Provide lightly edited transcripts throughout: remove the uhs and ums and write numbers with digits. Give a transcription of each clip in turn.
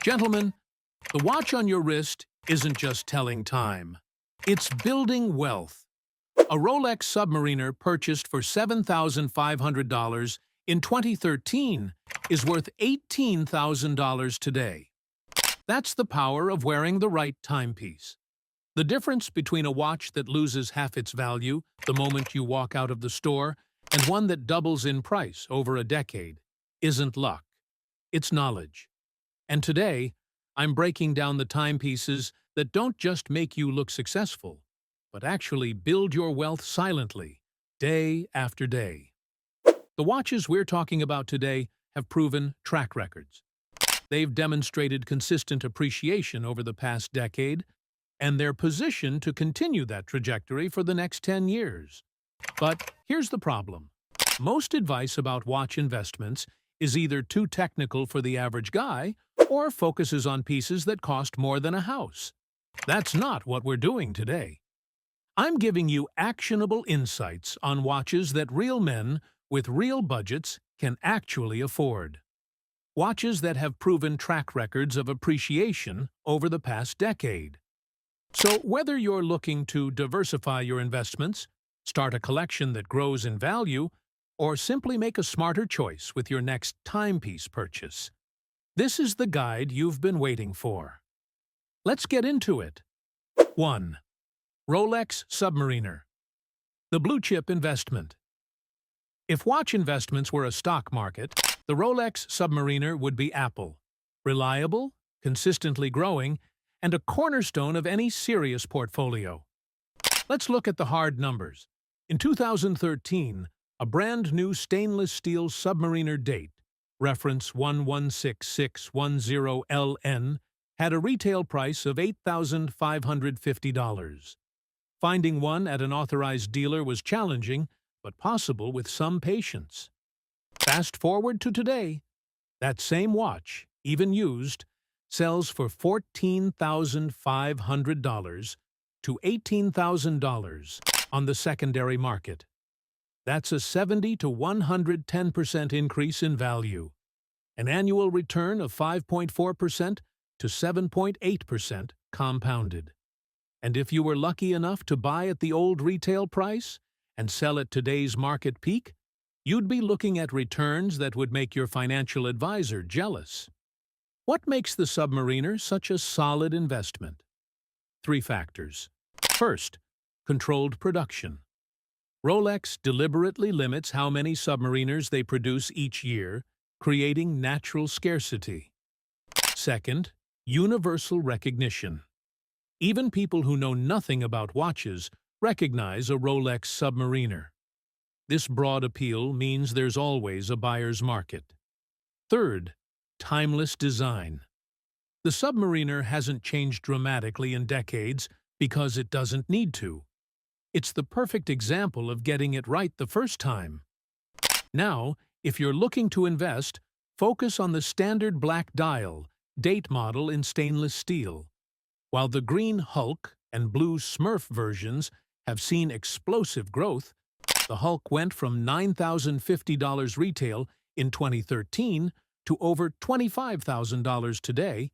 Gentlemen, the watch on your wrist isn't just telling time. It's building wealth. A Rolex Submariner purchased for $7,500 in 2013 is worth $18,000 today. That's the power of wearing the right timepiece. The difference between a watch that loses half its value the moment you walk out of the store and one that doubles in price over a decade isn't luck. It's knowledge. And today, I'm breaking down the timepieces that don't just make you look successful, but actually build your wealth silently, day after day. The watches we're talking about today have proven track records. They've demonstrated consistent appreciation over the past decade, and they're positioned to continue that trajectory for the next 10 years. But here's the problem. Most advice about watch investments is either too technical for the average guy or focuses on pieces that cost more than a house. That's not what we're doing today. I'm giving you actionable insights on watches that real men with real budgets can actually afford. Watches that have proven track records of appreciation over the past decade. So whether you're looking to diversify your investments, start a collection that grows in value, or simply make a smarter choice with your next timepiece purchase, this is the guide you've been waiting for. Let's get into it. 1. Rolex Submariner. The blue-chip investment. If watch investments were a stock market, the Rolex Submariner would be Apple. Reliable, consistently growing, and a cornerstone of any serious portfolio. Let's look at the hard numbers. In 2013, a brand-new stainless steel Submariner date, reference 116610LN, had a retail price of $8,550. Finding one at an authorized dealer was challenging, but possible with some patience. Fast forward to today, that same watch, even used, sells for $14,500 to $18,000 on the secondary market. That's a 70 to 110% increase in value, an annual return of 5.4% to 7.8% compounded. And if you were lucky enough to buy at the old retail price and sell at today's market peak, you'd be looking at returns that would make your financial advisor jealous. What makes the Submariner such a solid investment? 3 factors. First, controlled production. Rolex deliberately limits how many Submariners they produce each year, creating natural scarcity. Second, universal recognition. Even people who know nothing about watches recognize a Rolex Submariner. This broad appeal means there's always a buyer's market. Third, timeless design. The Submariner hasn't changed dramatically in decades because it doesn't need to. It's the perfect example of getting it right the first time. Now, if you're looking to invest, focus on the standard black dial, date model in stainless steel. While the green Hulk and blue Smurf versions have seen explosive growth, the Hulk went from $9,050 retail in 2013 to over $25,000 today,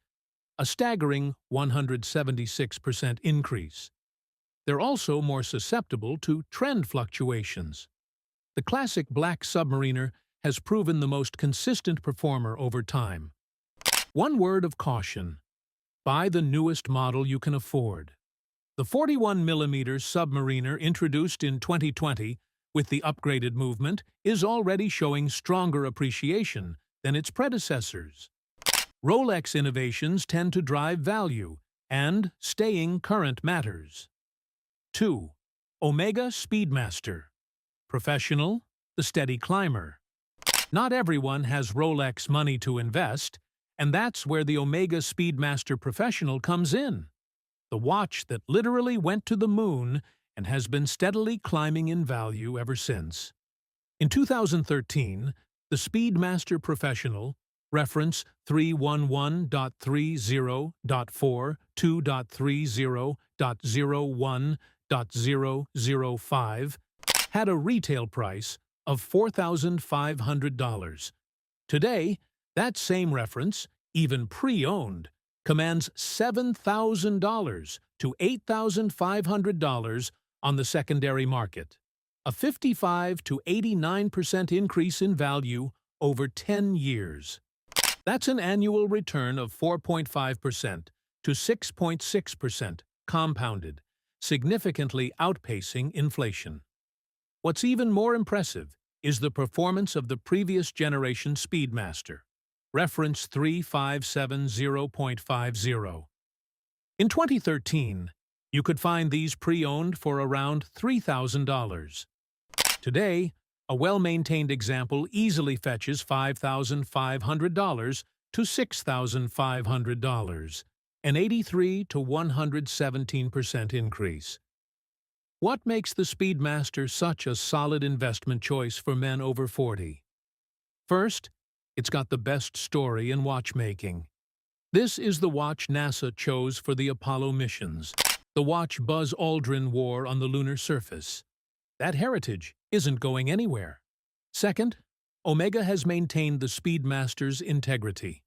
a staggering 176% increase. They're also more susceptible to trend fluctuations. The classic black Submariner has proven the most consistent performer over time. One word of caution: buy the newest model you can afford. The 41mm Submariner introduced in 2020 with the upgraded movement is already showing stronger appreciation than its predecessors. Rolex innovations tend to drive value, and staying current matters. 2. Omega Speedmaster Professional, the steady climber. Not everyone has Rolex money to invest, and that's where the Omega Speedmaster Professional comes in. The watch that literally went to the moon and has been steadily climbing in value ever since. In 2013, the Speedmaster Professional, reference 311.30.4.2.30.01.005, had a retail price of $4,500. Today, that same reference even pre-owned, commands $7,000 to $8,500 on the secondary market, a 55 to 89% increase in value over 10 years. That's an annual return of 4.5% to 6.6% compounded, significantly outpacing inflation. What's even more impressive is the performance of the previous generation Speedmaster, reference 3570.50. In 2013, you could find these pre-owned for around $3,000. Today, a well-maintained example easily fetches $5,500 to $6,500, an 83 to 117% increase. What makes the Speedmaster such a solid investment choice for men over 40? First, it's got the best story in watchmaking. This is the watch NASA chose for the Apollo missions, the watch Buzz Aldrin wore on the lunar surface. That heritage isn't going anywhere. Second, Omega has maintained the Speedmaster's integrity.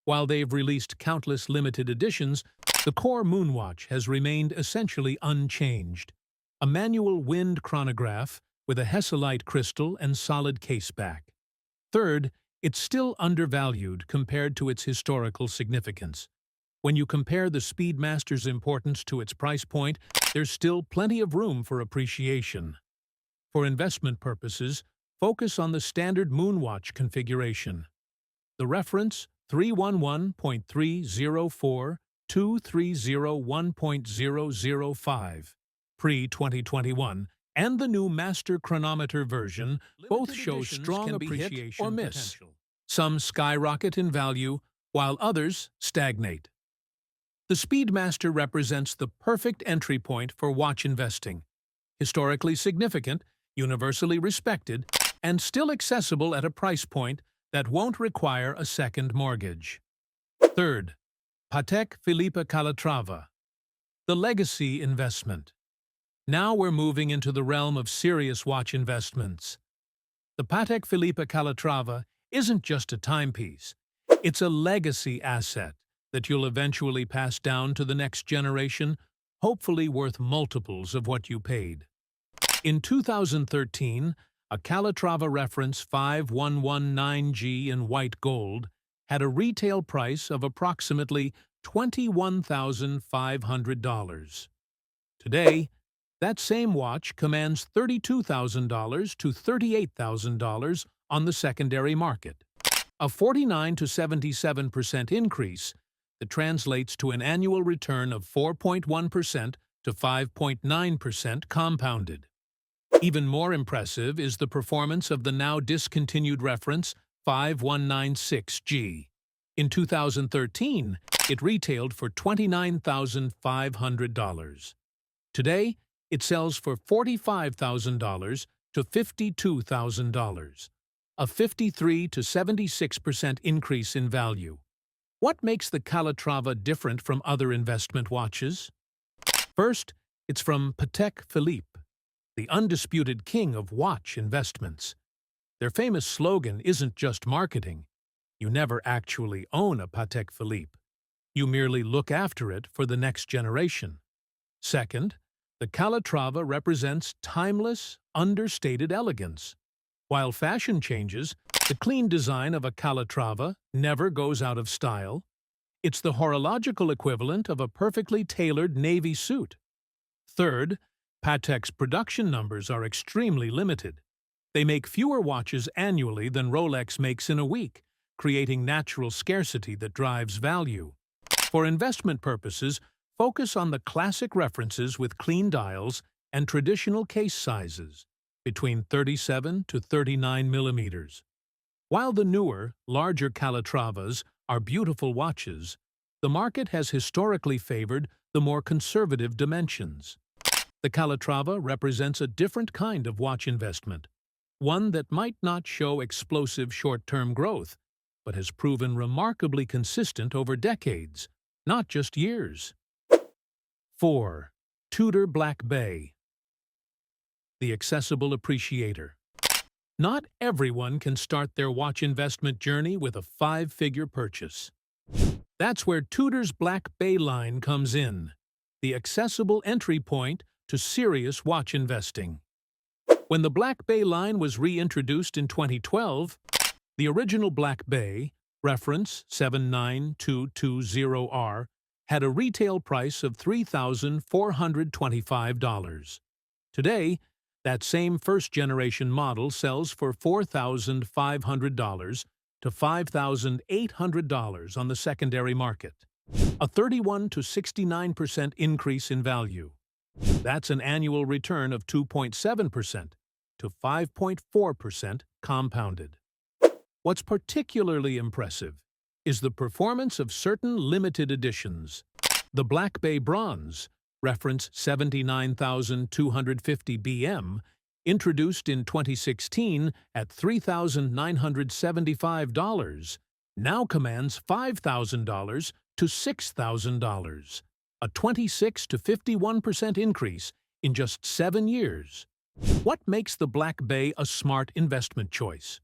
While they've released countless limited editions, the core moonwatch has remained essentially unchanged. A manual wind chronograph with a Hesalite crystal and solid caseback. Third, it's still undervalued compared to its historical significance. When you compare the Speedmaster's importance to its price point, there's still plenty of room for appreciation. For investment purposes, focus on the standard moonwatch configuration. The reference 311.304-2301.005, pre-2021, and the new Master Chronometer version both show strong appreciation or miss. Some skyrocket in value, while others stagnate. The Speedmaster represents the perfect entry point for watch investing. Historically significant, universally respected, and still accessible at a price point that won't require a second mortgage. Third, Patek Philippe Calatrava, the legacy investment. Now we're moving into the realm of serious watch investments. The Patek Philippe Calatrava isn't just a timepiece. It's a legacy asset that you'll eventually pass down to the next generation, hopefully worth multiples of what you paid. In 2013, a Calatrava reference 5119G in white gold had a retail price of approximately $21,500. Today, that same watch commands $32,000 to $38,000 on the secondary market, a 49 to 77% increase that translates to an annual return of 4.1% to 5.9% compounded. Even more impressive is the performance of the now discontinued reference 5196G. In 2013, it retailed for $29,500. Today, it sells for $45,000 to $52,000, a 53 to 76% increase in value. What makes the Calatrava different from other investment watches? First, it's from Patek Philippe, the undisputed king of watch investments. Their famous slogan isn't just marketing. You never actually own a Patek Philippe. You merely look after it for the next generation. Second, the Calatrava represents timeless, understated elegance. While fashion changes, the clean design of a Calatrava never goes out of style. It's the horological equivalent of a perfectly tailored navy suit. Third, Patek's production numbers are extremely limited. They make fewer watches annually than Rolex makes in a week, creating natural scarcity that drives value. For investment purposes, focus on the classic references with clean dials and traditional case sizes, between 37 to 39 millimeters. While the newer, larger Calatravas are beautiful watches, the market has historically favored the more conservative dimensions. The Calatrava represents a different kind of watch investment, one that might not show explosive short-term growth, but has proven remarkably consistent over decades, not just years. 4. Tudor Black Bay, the accessible appreciator. Not everyone can start their watch investment journey with a 5-figure purchase. That's where Tudor's Black Bay line comes in, the accessible entry point to serious watch investing. When the Black Bay line was reintroduced in 2012, the original Black Bay, reference 79220R, had a retail price of $3,425. Today, that same first-generation model sells for $4,500 to $5,800 on the secondary market, a 31 to 69% increase in value. That's an annual return of 2.7% to 5.4% compounded. What's particularly impressive is the performance of certain limited editions. The Black Bay Bronze, reference 79,250 BM, introduced in 2016 at $3,975, now commands $5,000 to $6,000, a 26 to 51% increase in just 7 years. What makes the Black Bay a smart investment choice?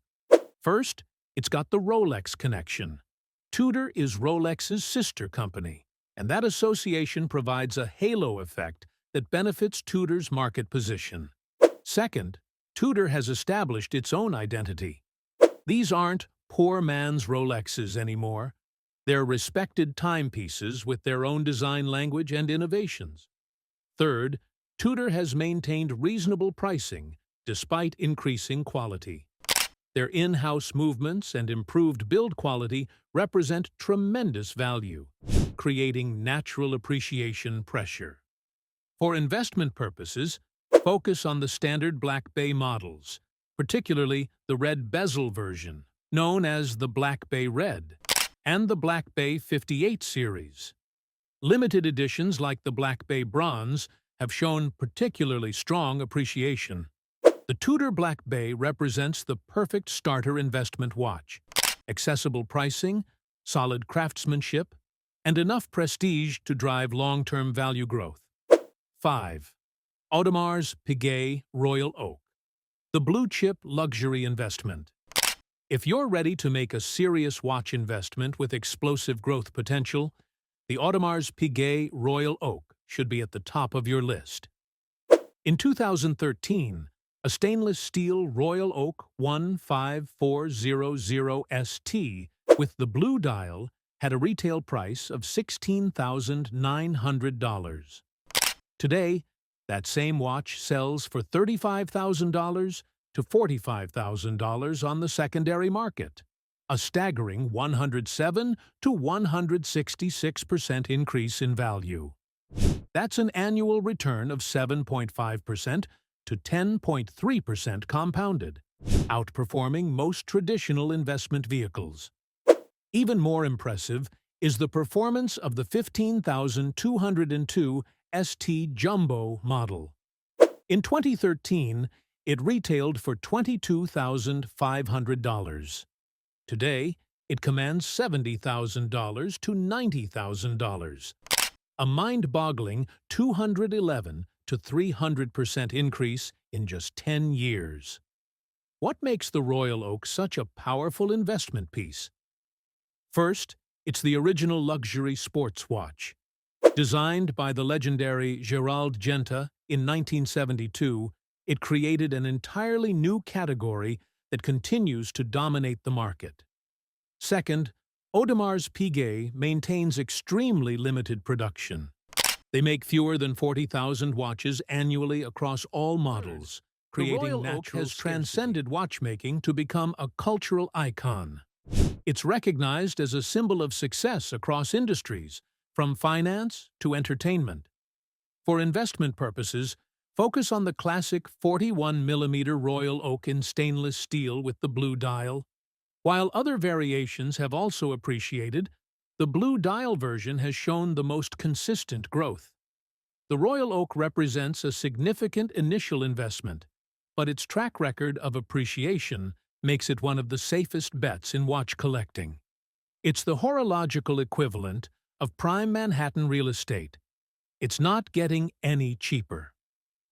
First, it's got the Rolex connection. Tudor is Rolex's sister company, and that association provides a halo effect that benefits Tudor's market position. Second, Tudor has established its own identity. These aren't poor man's Rolexes anymore. They're respected timepieces with their own design language and innovations. Third, Tudor has maintained reasonable pricing despite increasing quality. Their in-house movements and improved build quality represent tremendous value, creating natural appreciation pressure. For investment purposes, focus on the standard Black Bay models, particularly the red bezel version, known as the Black Bay Red, and the Black Bay 58 series. Limited editions like the Black Bay Bronze have shown particularly strong appreciation. The Tudor Black Bay represents the perfect starter investment watch. Accessible pricing, solid craftsmanship, and enough prestige to drive long-term value growth. 5. Audemars Piguet Royal Oak, the blue-chip luxury investment. If you're ready to make a serious watch investment with explosive growth potential, the Audemars Piguet Royal Oak should be at the top of your list. In 2013, a stainless steel Royal Oak 15400 ST with the blue dial had a retail price of $16,900. Today, that same watch sells for $35,000 to $45,000 on the secondary market, a staggering 107 to 166% increase in value. That's an annual return of 7.5% to 10.3% compounded, outperforming most traditional investment vehicles. Even more impressive is the performance of the 15,202 ST Jumbo model. In 2013, it retailed for $22,500. Today, it commands $70,000 to $90,000, a mind-boggling 211 to 300% increase in just 10 years. What makes the Royal Oak such a powerful investment piece? First, it's the original luxury sports watch. Designed by the legendary Gerald Genta in 1972, it created an entirely new category that continues to dominate the market. Second, Audemars Piguet maintains extremely limited production. They make fewer than 40,000 watches annually across all models, creating natural scarcity. The Royal Oak has transcended watchmaking to become a cultural icon. It's recognized as a symbol of success across industries, from finance to entertainment. For investment purposes, focus on the classic 41mm Royal Oak in stainless steel with the blue dial. While other variations have also appreciated, the blue dial version has shown the most consistent growth. The Royal Oak represents a significant initial investment, but its track record of appreciation makes it one of the safest bets in watch collecting. It's the horological equivalent of prime Manhattan real estate. It's not getting any cheaper.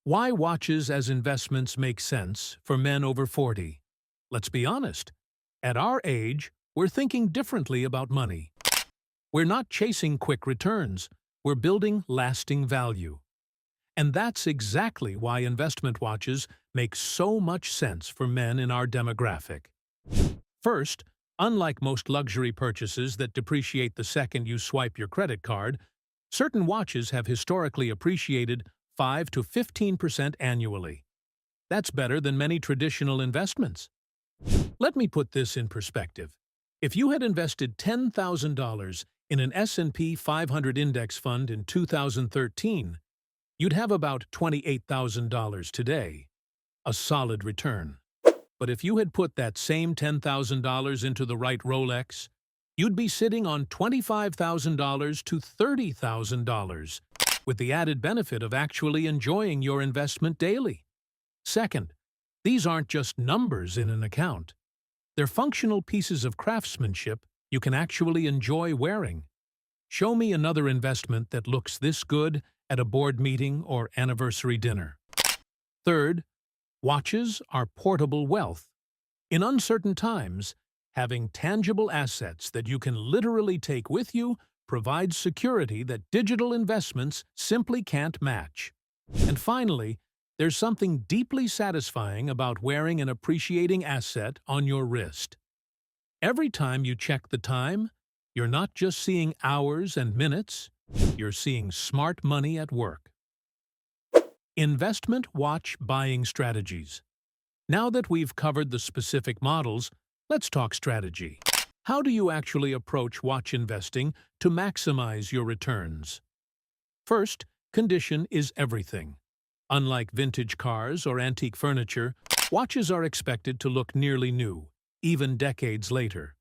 Why watches as investments make sense for men over 40? Let's be honest. At our age, we're thinking differently about money. We're not chasing quick returns, we're building lasting value. And that's exactly why investment watches make so much sense for men in our demographic. First, unlike most luxury purchases that depreciate the second you swipe your credit card, certain watches have historically appreciated 5 to 15% annually. That's better than many traditional investments. Let me put this in perspective. If you had invested $10,000 in an S&P 500 index fund in 2013, you'd have about $28,000 today, a solid return. But if you had put that same $10,000 into the right Rolex, you'd be sitting on $25,000 to $30,000, with the added benefit of actually enjoying your investment daily. Second, these aren't just numbers in an account. They're functional pieces of craftsmanship you can actually enjoy wearing. Show me another investment that looks this good at a board meeting or anniversary dinner. Third, watches are portable wealth. In uncertain times, having tangible assets that you can literally take with you provides security that digital investments simply can't match. And finally, there's something deeply satisfying about wearing an appreciating asset on your wrist. Every time you check the time, you're not just seeing hours and minutes, you're seeing smart money at work. Investment watch buying strategies. Now that we've covered the specific models, let's talk strategy. How do you actually approach watch investing to maximize your returns? First, condition is everything. Unlike vintage cars or antique furniture, watches are expected to look nearly new, even decades later.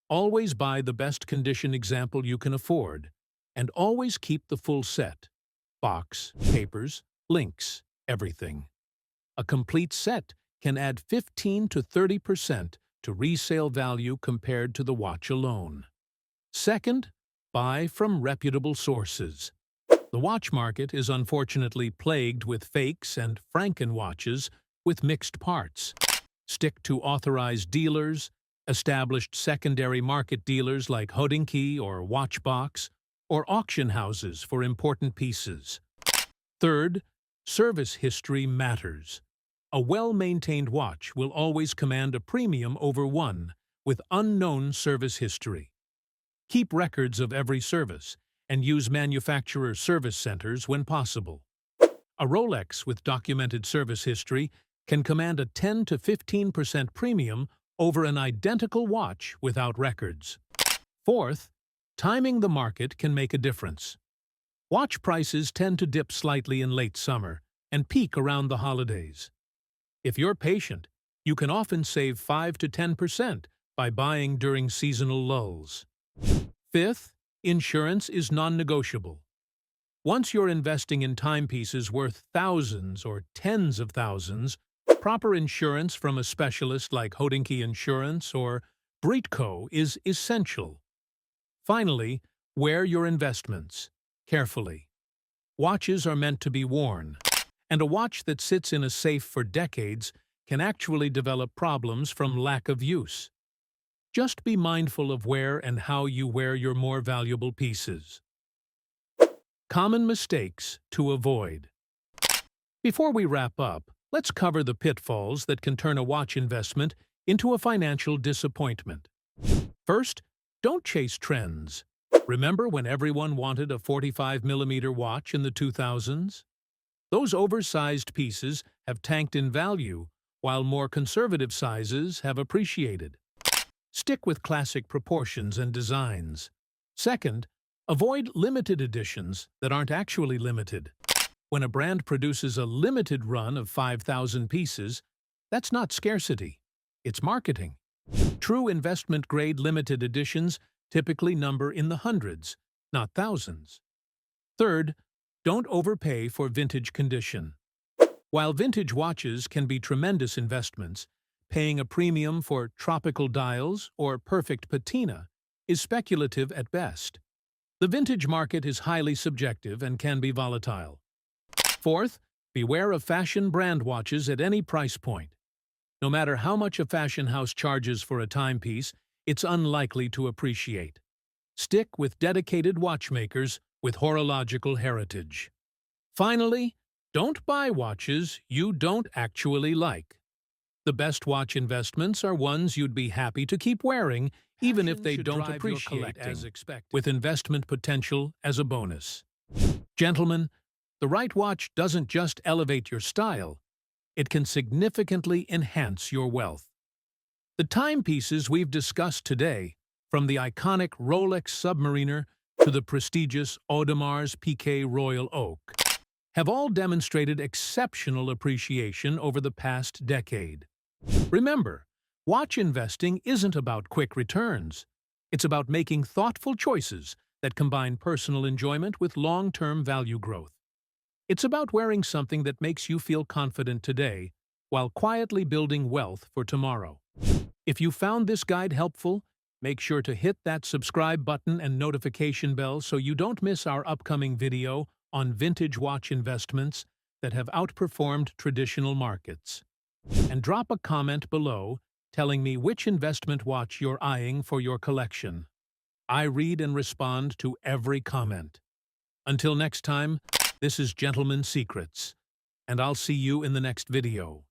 Always buy the best condition example you can afford, and always keep the full set. Box, papers, links, everything. A complete set can add 15 to 30% to resale value compared to the watch alone. Second, buy from reputable sources. The watch market is unfortunately plagued with fakes and Franken-watches with mixed parts. Stick to authorized dealers, established secondary market dealers like Hodinkee or Watchbox, or auction houses for important pieces. Third, service history matters. A well-maintained watch will always command a premium over one with unknown service history. Keep records of every service and use manufacturer service centers when possible. A Rolex with documented service history can command a 10 to 15% premium over an identical watch without records. Fourth, timing the market can make a difference. Watch prices tend to dip slightly in late summer and peak around the holidays. If you're patient, you can often save 5 to 10% by buying during seasonal lulls. Fifth, insurance is non-negotiable. Once you're investing in timepieces worth thousands or tens of thousands, proper insurance from a specialist like Hodinkee Insurance or Britco is essential. Finally, wear your investments carefully. Watches are meant to be worn, and a watch that sits in a safe for decades can actually develop problems from lack of use. Just be mindful of where and how you wear your more valuable pieces. Common mistakes to avoid. Before we wrap up, let's cover the pitfalls that can turn a watch investment into a financial disappointment. First, don't chase trends. Remember when everyone wanted a 45mm watch in the 2000s? Those oversized pieces have tanked in value, while more conservative sizes have appreciated. Stick with classic proportions and designs. Second, avoid limited editions that aren't actually limited. When a brand produces a limited run of 5,000 pieces, that's not scarcity, it's marketing. True investment-grade limited editions typically number in the hundreds, not thousands. Third, don't overpay for vintage condition. While vintage watches can be tremendous investments, paying a premium for tropical dials or perfect patina is speculative at best. The vintage market is highly subjective and can be volatile. Fourth, beware of fashion brand watches at any price point. No matter how much a fashion house charges for a timepiece, it's unlikely to appreciate. Stick with dedicated watchmakers with horological heritage. Finally, don't buy watches you don't actually like. The best watch investments are ones you'd be happy to keep wearing, even if they don't appreciate as expected, with investment potential as a bonus. Gentlemen, the right watch doesn't just elevate your style, it can significantly enhance your wealth. The timepieces we've discussed today, from the iconic Rolex Submariner to the prestigious Audemars Piguet Royal Oak, have all demonstrated exceptional appreciation over the past decade. Remember, watch investing isn't about quick returns. It's about making thoughtful choices that combine personal enjoyment with long-term value growth. It's about wearing something that makes you feel confident today while quietly building wealth for tomorrow. If you found this guide helpful, make sure to hit that subscribe button and notification bell so you don't miss our upcoming video on vintage watch investments that have outperformed traditional markets. And drop a comment below telling me which investment watch you're eyeing for your collection. I read and respond to every comment. Until next time, this is Gentleman Secrets, and I'll see you in the next video.